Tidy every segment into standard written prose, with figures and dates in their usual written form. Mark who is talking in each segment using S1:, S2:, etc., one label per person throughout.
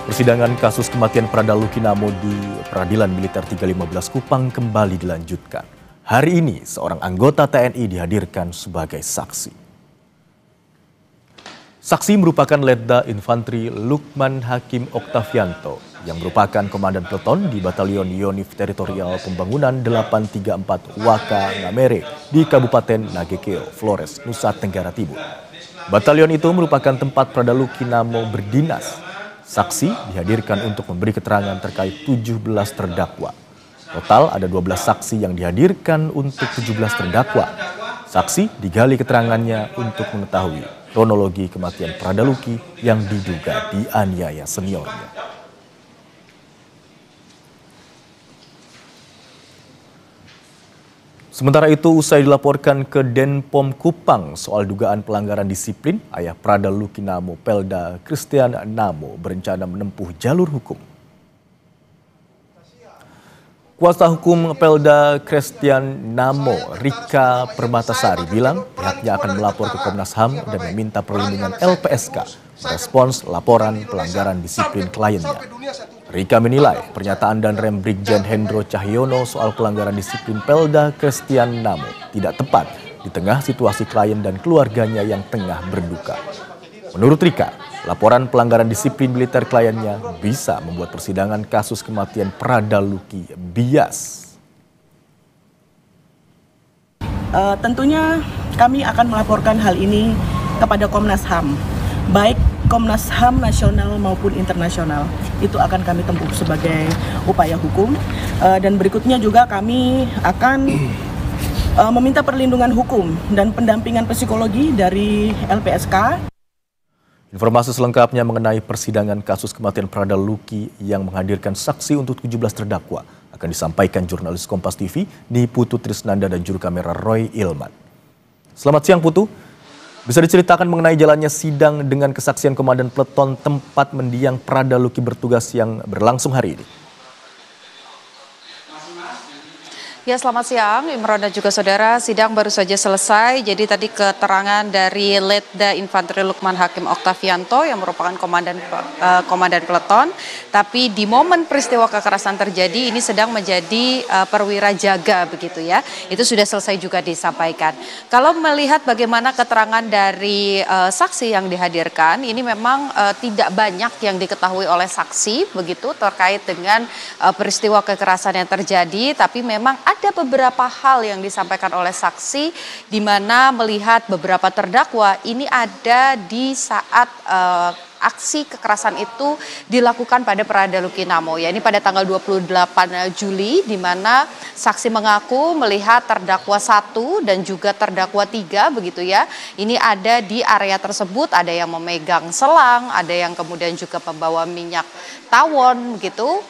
S1: Persidangan kasus kematian Prada Lukinamo di Peradilan Militer 315 Kupang kembali dilanjutkan. Hari ini, seorang anggota TNI dihadirkan sebagai saksi. Saksi merupakan Letda Infantri Lukman Hakim Oktavianto yang merupakan komandan peleton di Batalion Yonif Teritorial Pembangunan 834 Waka Ngamere di Kabupaten Nagekeo, Flores, Nusa Tenggara Timur. Batalion itu merupakan tempat Prada Lukinamo berdinas. Saksi dihadirkan untuk memberi keterangan terkait 17 terdakwa. Total ada 12 saksi yang dihadirkan untuk 17 terdakwa. Saksi digali keterangannya untuk mengetahui kronologi kematian Prada Luki yang diduga dianiaya seniornya. Sementara itu, usai dilaporkan ke Denpom Kupang soal dugaan pelanggaran disiplin, ayah Prada Lukinamo, Pelda Christian Namo, berencana menempuh jalur hukum. Kuasa hukum Pelda Christian Namo, Rika Permatasari, bilang pihaknya akan melapor ke Komnas HAM dan meminta perlindungan LPSK merespons laporan pelanggaran disiplin kliennya. Rika menilai pernyataan dan rem Brigjen Hendro Cahyono soal pelanggaran disiplin Pelda Christian Namo tidak tepat di tengah situasi klien dan keluarganya yang tengah berduka. Menurut Rika, laporan pelanggaran disiplin militer kliennya bisa membuat persidangan kasus kematian Prada Luki bias.
S2: Tentunya kami akan melaporkan hal ini kepada Komnas HAM, baik Komnas HAM nasional maupun internasional. Itu akan kami tempuh sebagai upaya hukum. Dan berikutnya juga kami akan meminta perlindungan hukum dan pendampingan psikologi dari LPSK.
S1: Informasi selengkapnya mengenai persidangan kasus kematian Prada Luki yang menghadirkan saksi untuk 17 terdakwa akan disampaikan jurnalis Kompas TV di Putu Trisnanda dan juru kamera Roy Ilman. Selamat siang Putu. Bisa diceritakan mengenai jalannya sidang dengan kesaksian komandan peleton tempat mendiang Prada Luki bertugas yang berlangsung hari ini?
S3: Ya, selamat siang Imron dan juga saudara. Sidang baru saja selesai. Jadi tadi keterangan dari Letda Infantri Lukman Hakim Oktavianto yang merupakan komandan peleton. Tapi di momen peristiwa kekerasan terjadi ini sedang menjadi perwira jaga begitu ya. Itu sudah selesai juga disampaikan. Kalau melihat bagaimana keterangan dari saksi yang dihadirkan, ini memang tidak banyak yang diketahui oleh saksi begitu terkait dengan peristiwa kekerasan yang terjadi. Tapi memang ada beberapa hal yang disampaikan oleh saksi di mana melihat beberapa terdakwa ini ada di saat aksi kekerasan itu dilakukan pada Prada Lukinamo. Ya, ini pada tanggal 28 Juli di mana saksi mengaku melihat terdakwa 1 dan juga terdakwa 3 begitu ya. Ini ada di area tersebut, ada yang memegang selang, ada yang kemudian juga membawa minyak tawon begitu.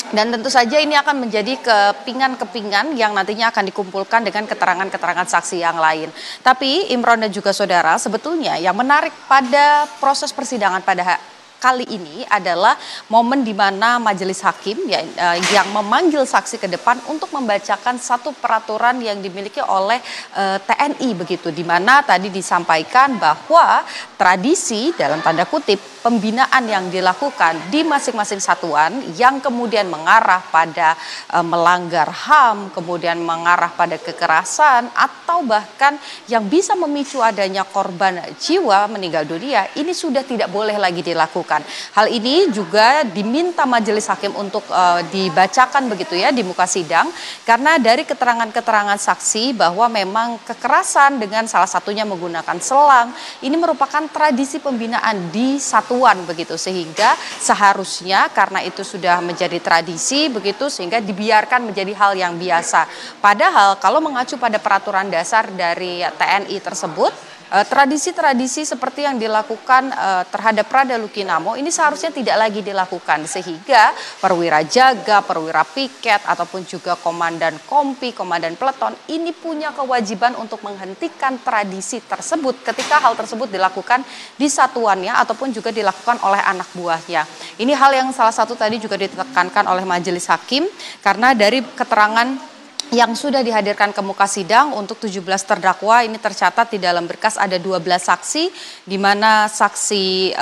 S3: Dan tentu saja ini akan menjadi kepingan-kepingan yang nantinya akan dikumpulkan dengan keterangan-keterangan saksi yang lain. Tapi Imron dan juga saudara, sebetulnya yang menarik pada proses persidangan pada kali ini adalah momen di mana majelis hakim yang memanggil saksi ke depan untuk membacakan satu peraturan yang dimiliki oleh TNI begitu, di mana tadi disampaikan bahwa tradisi dalam tanda kutip pembinaan yang dilakukan di masing-masing satuan yang kemudian mengarah pada melanggar HAM, kemudian mengarah pada kekerasan atau bahkan yang bisa memicu adanya korban jiwa meninggal dunia, ini sudah tidak boleh lagi dilakukan. Hal ini juga diminta majelis hakim untuk dibacakan begitu ya di muka sidang, karena dari keterangan-keterangan saksi bahwa memang kekerasan dengan salah satunya menggunakan selang ini merupakan tradisi pembinaan di satuan begitu, sehingga seharusnya karena itu sudah menjadi tradisi begitu sehingga dibiarkan menjadi hal yang biasa. Padahal kalau mengacu pada peraturan dasar dari TNI tersebut, tradisi-tradisi seperti yang dilakukan terhadap Prada Lukinamo ini seharusnya tidak lagi dilakukan, sehingga perwira jaga, perwira piket ataupun juga komandan kompi, komandan peleton ini punya kewajiban untuk menghentikan tradisi tersebut ketika hal tersebut dilakukan di satuannya ataupun juga dilakukan oleh anak buahnya. Ini hal yang salah satu tadi juga ditekankan oleh majelis hakim, karena dari keterangan yang sudah dihadirkan ke muka sidang untuk 17 terdakwa ini tercatat di dalam berkas ada 12 saksi, di mana saksi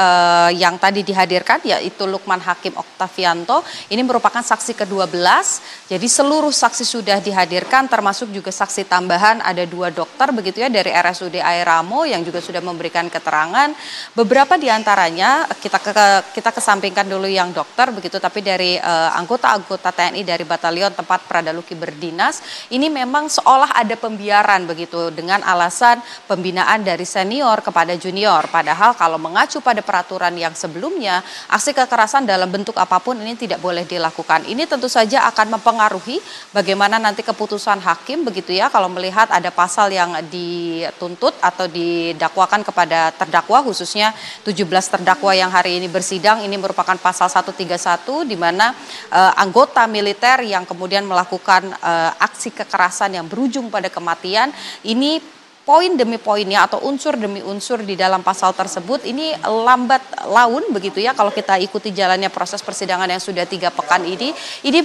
S3: yang tadi dihadirkan yaitu Lukman Hakim Oktavianto ini merupakan saksi ke-12. Jadi seluruh saksi sudah dihadirkan, termasuk juga saksi tambahan ada 2 dokter begitu ya dari RSUD Air Ramo yang juga sudah memberikan keterangan. Beberapa diantaranya kita kesampingkan dulu yang dokter begitu, tapi dari anggota-anggota TNI dari batalion tempat Pradaluki berdinas ini memang seolah ada pembiaran begitu dengan alasan pembinaan dari senior kepada junior. Padahal kalau mengacu pada peraturan yang sebelumnya, aksi kekerasan dalam bentuk apapun ini tidak boleh dilakukan. Ini tentu saja akan mempengaruhi bagaimana nanti keputusan hakim begitu ya, kalau melihat ada pasal yang dituntut atau didakwakan kepada terdakwa, khususnya 17 terdakwa yang hari ini bersidang. Ini merupakan pasal 131 di mana anggota militer yang kemudian melakukan aksi kekerasan yang berujung pada kematian, ini poin demi poinnya atau unsur demi unsur di dalam pasal tersebut ini lambat laun begitu ya, kalau kita ikuti jalannya proses persidangan yang sudah 3 pekan ini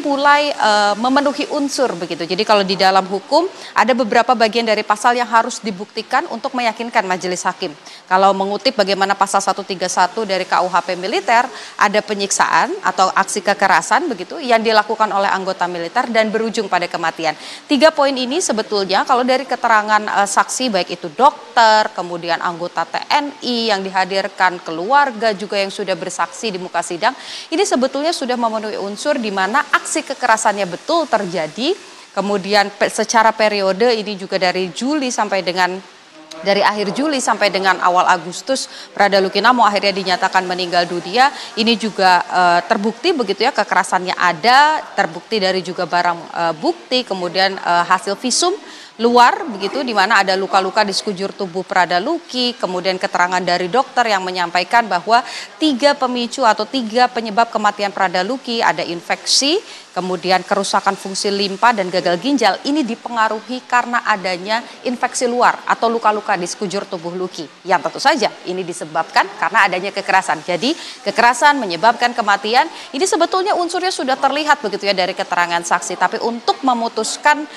S3: mulai memenuhi unsur begitu. Jadi kalau di dalam hukum ada beberapa bagian dari pasal yang harus dibuktikan untuk meyakinkan majelis hakim. Kalau mengutip bagaimana pasal 131 dari KUHP militer, ada penyiksaan atau aksi kekerasan begitu yang dilakukan oleh anggota militer dan berujung pada kematian. 3 poin ini sebetulnya kalau dari keterangan saksi baik itu dokter, kemudian anggota TNI yang dihadirkan, keluarga juga yang sudah bersaksi di muka sidang, ini sebetulnya sudah memenuhi unsur di mana aksi kekerasannya betul terjadi. Kemudian secara periode ini juga dari akhir Juli sampai dengan awal Agustus, Pradaluki Namo akhirnya dinyatakan meninggal dunia. Ini juga terbukti begitu ya, kekerasannya ada, terbukti dari juga barang bukti, kemudian hasil visum luar begitu di mana ada luka-luka di sekujur tubuh Pradaluki, kemudian keterangan dari dokter yang menyampaikan bahwa 3 pemicu atau 3 penyebab kematian Pradaluki, ada infeksi, kemudian kerusakan fungsi limpa dan gagal ginjal, ini dipengaruhi karena adanya infeksi luar atau luka-luka di sekujur tubuh Luki, yang tentu saja ini disebabkan karena adanya kekerasan. Jadi kekerasan menyebabkan kematian, ini sebetulnya unsurnya sudah terlihat begitu ya dari keterangan saksi, tapi untuk memutuskan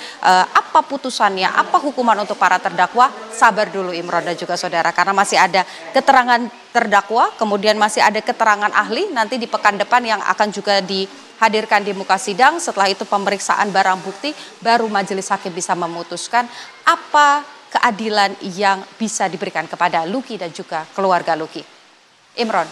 S3: apa putusannya, apa hukuman untuk para terdakwa, sabar dulu Imron dan juga saudara, karena masih ada keterangan terdakwa, kemudian masih ada keterangan ahli nanti di pekan depan yang akan juga dihadirkan di muka sidang. Setelah itu pemeriksaan barang bukti, baru majelis hakim bisa memutuskan apa keadilan yang bisa diberikan kepada Luki dan juga keluarga Luki. Imron.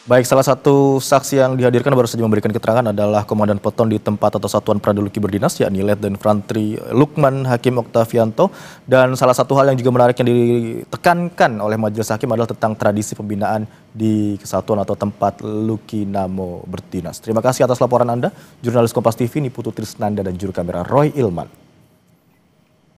S1: Baik, salah satu saksi yang dihadirkan baru saja memberikan keterangan adalah Komandan Peleton di tempat atau Satuan Pradaluki berdinas, yakni Letda Infantri Lukman Hakim Oktavianto. Dan salah satu hal yang juga menarik yang ditekankan oleh majelis hakim adalah tentang tradisi pembinaan di kesatuan atau tempat Luki Namo berdinas. Terima kasih atas laporan Anda, jurnalis Kompas TV Niputu Trisnanda dan juru kamera Roy Ilman.